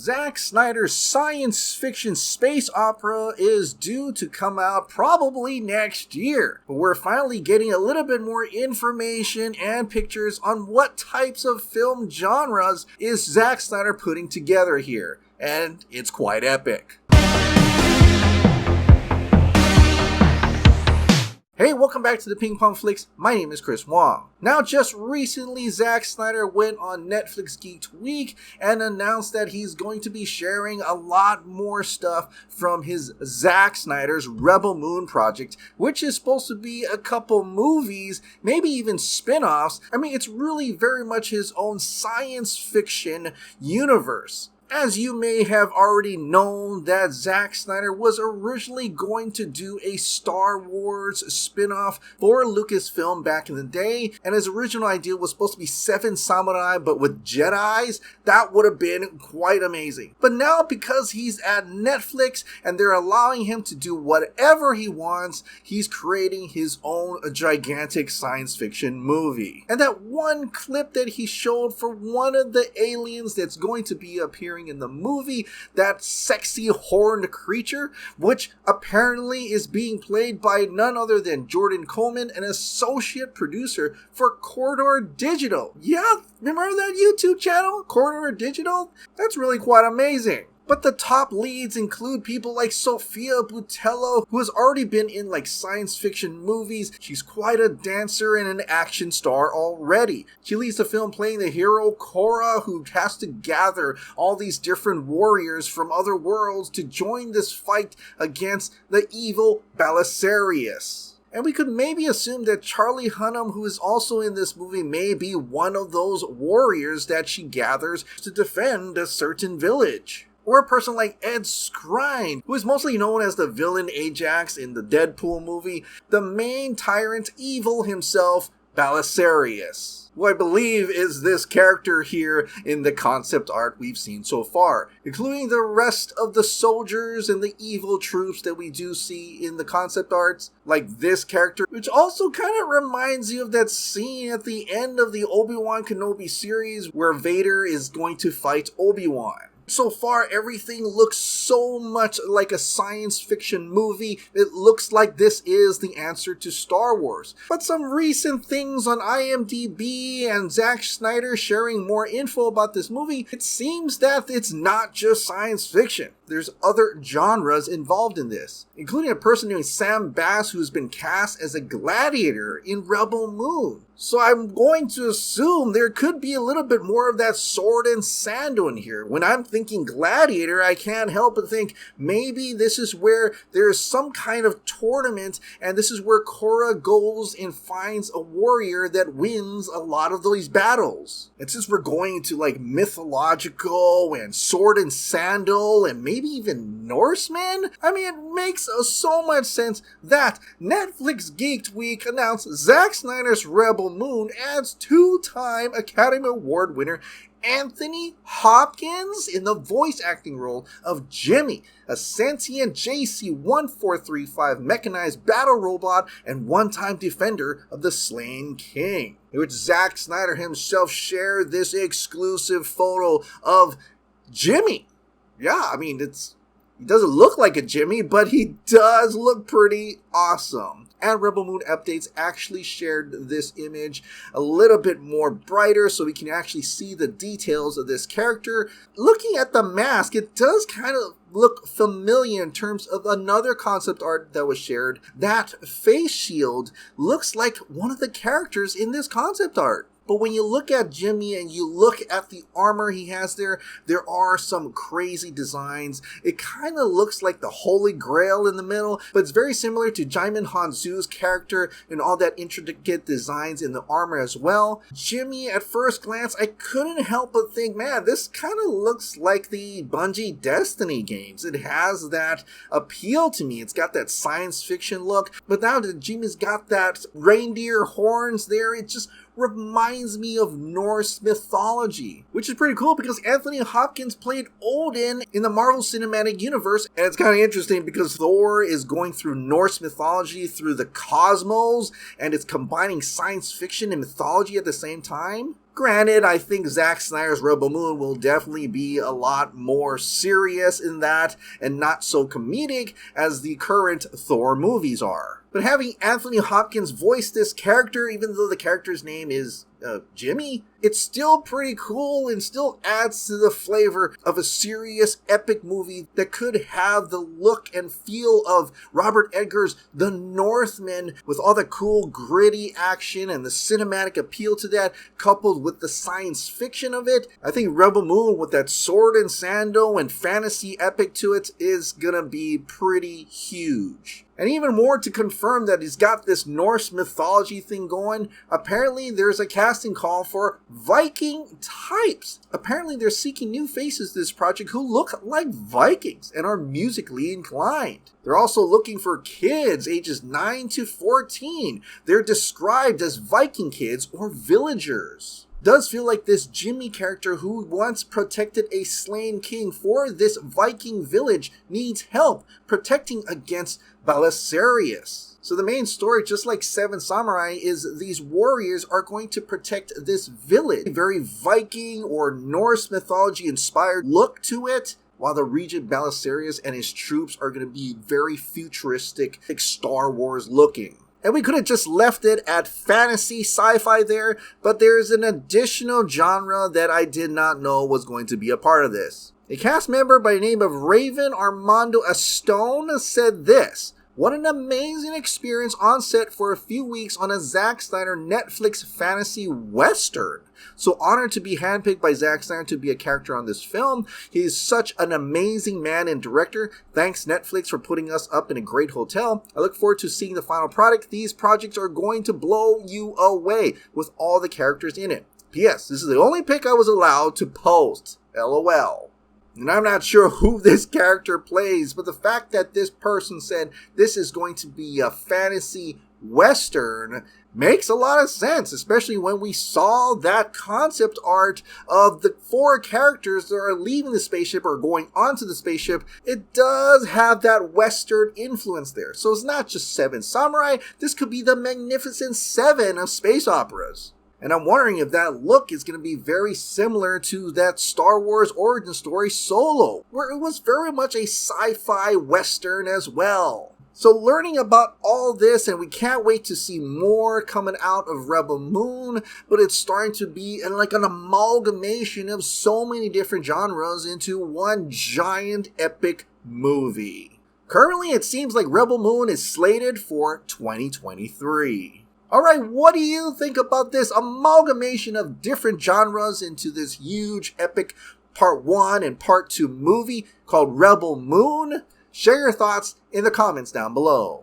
Zack Snyder's science fiction space opera is due to come out probably next year, but we're finally getting a little bit more information and pictures on what types of film genres is Zack Snyder putting together here, and it's quite epic. Hey, welcome back to the Ping Pong Flicks. My name is Chris Wong. Now, just recently, Zack Snyder went on Netflix Geek Week and announced that he's going to be sharing a lot more stuff from his Zack Snyder's Rebel Moon project, which is supposed to be a couple movies, maybe even spin-offs. I mean, it's really very much his own science fiction universe. As you may have already known, that Zack Snyder was originally going to do a Star Wars spin-off for Lucasfilm back in the day, and his original idea was supposed to be Seven Samurai but with Jedis. That would have been quite amazing. But now, because he's at Netflix and they're allowing him to do whatever he wants, he's creating his own gigantic science fiction movie. And that one clip that he showed for one of the aliens that's going to be appearing in the movie, that sexy horned creature, which apparently is being played by none other than Jordan Coleman, an associate producer for Corridor Digital. Yeah, remember that YouTube channel, Corridor Digital? That's really quite amazing. But the top leads include people like Sophia Boutella, who has already been in science fiction movies. She's quite a dancer and an action star already. She leads the film playing the hero Korra, who has to gather all these different warriors from other worlds to join this fight against the evil Belisarius. And we could maybe assume that Charlie Hunnam, who is also in this movie, may be one of those warriors that she gathers to defend a certain village. Or a person like Ed Skrein, who is mostly known as the villain Ajax in the Deadpool movie, the main tyrant evil himself, Belisarius, who I believe is this character here in the concept art we've seen so far, including the rest of the soldiers and the evil troops that we do see in the concept arts, like this character, which also kind of reminds you of that scene at the end of the Obi-Wan Kenobi series where Vader is going to fight Obi-Wan. So far, everything looks so much like a science fiction movie. It looks like this is the answer to Star Wars. But some recent things on IMDb and Zack Snyder sharing more info about this movie, it seems that it's not just science fiction. There's other genres involved in this, including a person named Sam Bass who's been cast as a gladiator in Rebel Moon. So I'm going to assume there could be a little bit more of that sword and sandal in here. When I'm thinking gladiator, I can't help but think maybe this is where there's some kind of tournament and this is where Korra goes and finds a warrior that wins a lot of these battles. And since we're going to mythological and sword and sandal and maybe even Norsemen, I mean, it makes so much sense that Netflix Geek Week announced Zack Snyder's Rebel Moon adds two-time Academy Award winner Anthony Hopkins in the voice acting role of Jimmy, a sentient JC-1435 mechanized battle robot and one-time defender of the Slain King, in which Zack Snyder himself shared this exclusive photo of Jimmy. Yeah, I mean, he doesn't look like a Jimmy, but he does look pretty awesome. And Rebel Moon Updates actually shared this image a little bit more brighter so we can actually see the details of this character. Looking at the mask, it does kind of look familiar in terms of another concept art that was shared. That face shield looks like one of the characters in this concept art. But when you look at Jimmy and you look at the armor he has there are some crazy designs. It kind of looks like the Holy Grail in the middle, but it's very similar to Djimon Hounsou's character and all that intricate designs in the armor as well. Jimmy, at first glance, I couldn't help but think, man, this kind of looks like the Bungie Destiny games. It has that appeal to me. It's got that science fiction look, but now that Jimmy's got that reindeer horns there, it just reminds me of Norse mythology, which is pretty cool because Anthony Hopkins played Odin in the Marvel Cinematic Universe, and it's kind of interesting because Thor is going through Norse mythology through the cosmos, and it's combining science fiction and mythology at the same time. Granted, I think Zack Snyder's Rebel Moon will definitely be a lot more serious in that and not so comedic as the current Thor movies are. But having Anthony Hopkins voice this character, even though the character's name is Jimmy, it's still pretty cool and still adds to the flavor of a serious epic movie that could have the look and feel of Robert Eggers' The Northman, with all the cool gritty action and the cinematic appeal to that, coupled with the science fiction of it. I think Rebel Moon, with that sword and sandal and fantasy epic to it, is gonna be pretty huge. And even more to confirm that he's got this Norse mythology thing going, apparently there's a casting call for Viking types. Apparently they're seeking new faces to this project who look like Vikings and are musically inclined. They're also looking for kids ages 9 to 14. They're described as Viking kids or villagers. Does feel like this Jimmy character who once protected a slain king for this Viking village needs help protecting against Belisarius. So the main story, just like Seven Samurai, is these warriors are going to protect this village. Very Viking or Norse mythology inspired look to it, while the Regent Belisarius and his troops are going to be very futuristic, like Star Wars looking. And we could have just left it at fantasy sci-fi there, but there's an additional genre that I did not know was going to be a part of this. A cast member by the name of Raven Armando Astone said this: "What an amazing experience on set for a few weeks on a Zack Snyder Netflix fantasy western. So honored to be handpicked by Zack Snyder to be a character on this film. He is such an amazing man and director. Thanks Netflix for putting us up in a great hotel. I look forward to seeing the final product. These projects are going to blow you away with all the characters in it. P.S. This is the only pick I was allowed to post. LOL." And I'm not sure who this character plays, but the fact that this person said this is going to be a fantasy western makes a lot of sense, especially when we saw that concept art of the 4 characters that are leaving the spaceship or going onto the spaceship. It does have that western influence there. So it's not just Seven Samurai, this could be the Magnificent Seven of space operas. And I'm wondering if that look is going to be very similar to that Star Wars origin story Solo, where it was very much a sci-fi western as well. So learning about all this, and we can't wait to see more coming out of Rebel Moon, but it's starting to be like an amalgamation of so many different genres into one giant epic movie. Currently, it seems like Rebel Moon is slated for 2023. Alright, what do you think about this amalgamation of different genres into this huge epic Part 1 and Part 2 movie called Rebel Moon? Share your thoughts in the comments down below.